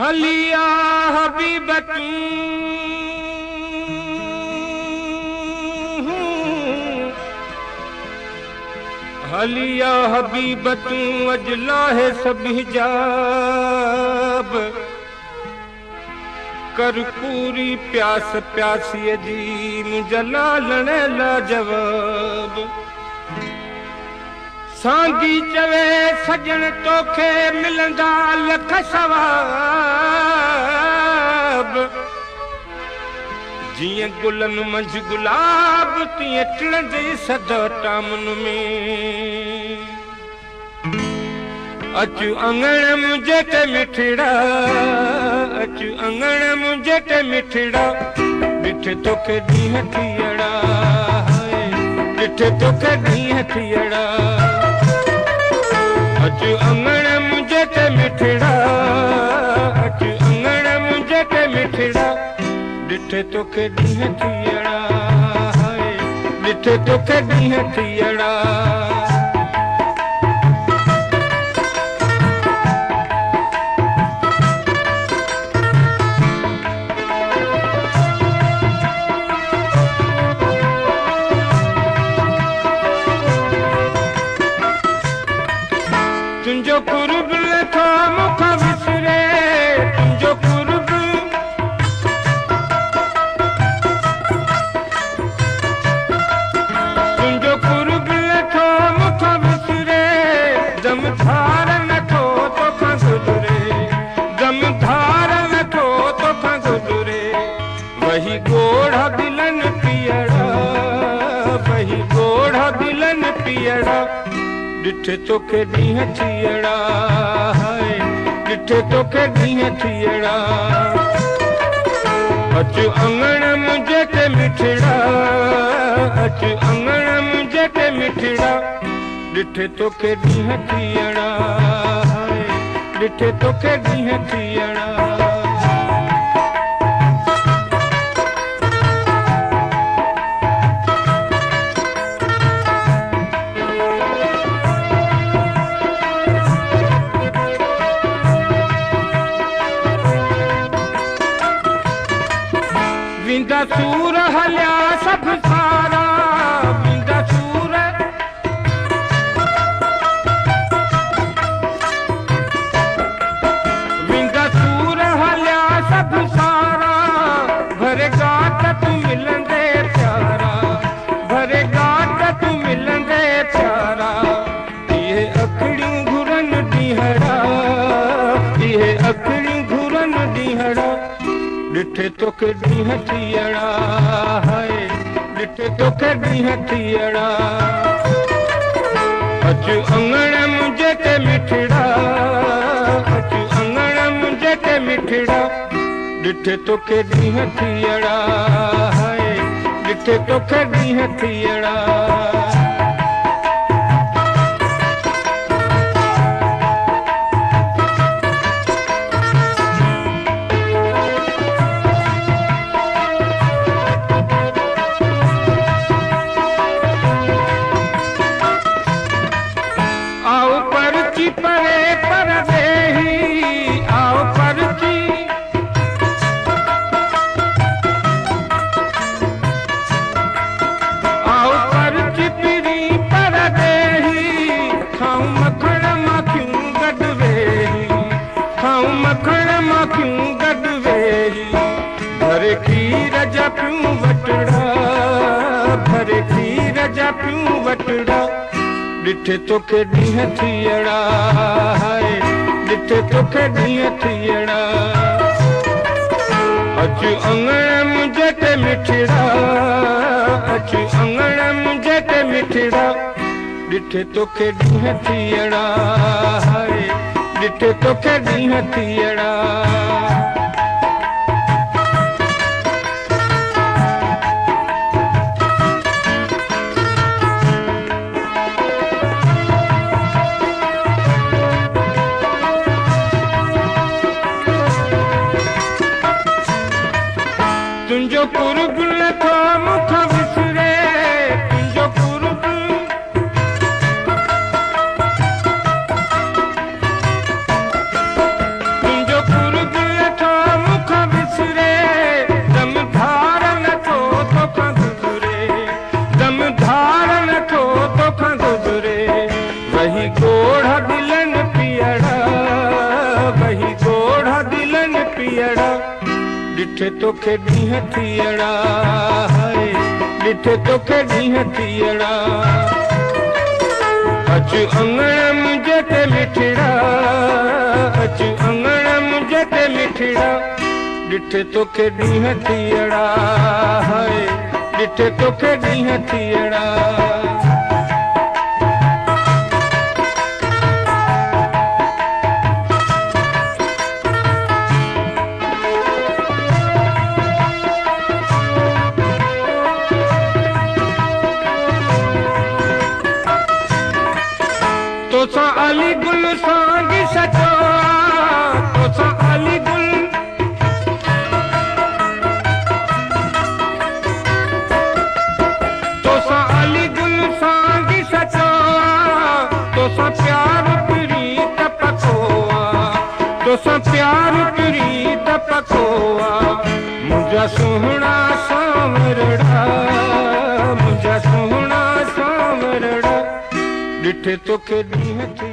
हलिया हबीबतू हलिया हबीबतू अजला है सब हिजाब कर पूरी प्यास प्यासी जी मुझला लड़े ला जवाब सांगी चवे सजन तोखे मिलंदा लख सवाब जिए गुलन मंझ गुलाब तीअं टिड़ंदे सदा टामन में अचु अंगण मुझे ते मिठड़ा अचु अंगण मुझे ते मिठड़ा ॾिठे तोखे ॾींहं थियड़ा ॾिठे तोखे ॾींहं थियड़ा अचु अंगण मुझे ते मिठड़ा अचु अंगण मुझे ते मिठड़ा ॾिठे तोखे ॾींहं थियड़ा ॾिठे तोखे ॾींहं थियड़ा तुंहिंजो कुर्ब लथो मूंखां विसरे तुंहिंजो कुर्ब तुंहिंजो कुर्ब लथो मूंखां विसरे दम धार नथो तोखां गुज़रे दम धार नथो तोखां गुज़रे वही ॻोढ़ा दिलनि पीअड़ा वही ॻोढ़ा दिलनि पीअड़ा ॾिठे तोखे ॾींहं थियड़ा ॾिठे तोखे ॾींहं थियड़ा अचु अंगण मुझे ते मिठड़ा अचु अंगण मुझे ते मिठड़ा ॾिठे तोखे ॾींहं थियड़ा ॾिठे तोखे ॾींहं थियड़ा विंदा सूर हलिया सब सारा विंदा सूर विंदा सूर हलिया सब सारा भरेगा तू मिलंदे प्यारा भरेगा तू मिलंदे प्यारा ये अखड़ियूं घुरन ॾींहड़ा ये अखड़ियूं घुरन ॾींहड़ा ॾिठे तोखे ॾींहं थियड़ा ॾिठे तोखे ॾींहं थियड़ा अचु अंगण मुझे ते मिठड़ा अचु अंगण मुझे ते मिठड़ा ॾिठे तोखे ॾींहं थियड़ा ॾिठे तोखे ॾींहं थियड़ा परे पर देही आओ परची आओ परची पिरी पर देही खाऊं मखण माखियूं गॾु वेही खाऊं मखण माखियूं गॾु वेही भरे खीर जा पियूं वटड़ा भरे खीर जा पियूं वटड़ा ॾिठे तोखे ॾींहं थियड़ा ॾिठे तोखे ॾींहं थियड़ा अचु अंगण मुझे ते मिठड़ा अचु अंगण मुझे ते मिठड़ा ॾिठे तोखे ॾींहं थियड़ा ॾिठे तोखे ॾींहं थियड़ा तुंहिंजो कुर्ब लथो मूंखां विसरे तुंहिंजो कुर्ब तुंहिंजो कुर्ब बही गोढ़ा दिलन पियड़ा, बही गोढ़ा दिलन पियड़ा, डिठे तोखे ॾींहं थियड़ा, हाय डिठे तोखे ॾींहं थियड़ा। अचु अंगण मुंहिंजे ते मिठड़ा, अचु अंगण मुंहिंजे ते मिठड़ा, डिठे तोखे ॾींहं थियड़ा, हाय डिठे तोखे ॾींहं थियड़ा। तोसां अली गुल सांगी सचो, तोसां अली गुल, तोसां अली गुल सांगी सचो, तोसां प्यार प्रीत पकोआ, तोसां प्यार प्रीत पकोआ। मुंहिंजा सुहिणा सांवरड़ा, मुंहिंजा सुहिणा सांवरड़ा, डिठे तोखे ॾींहं थी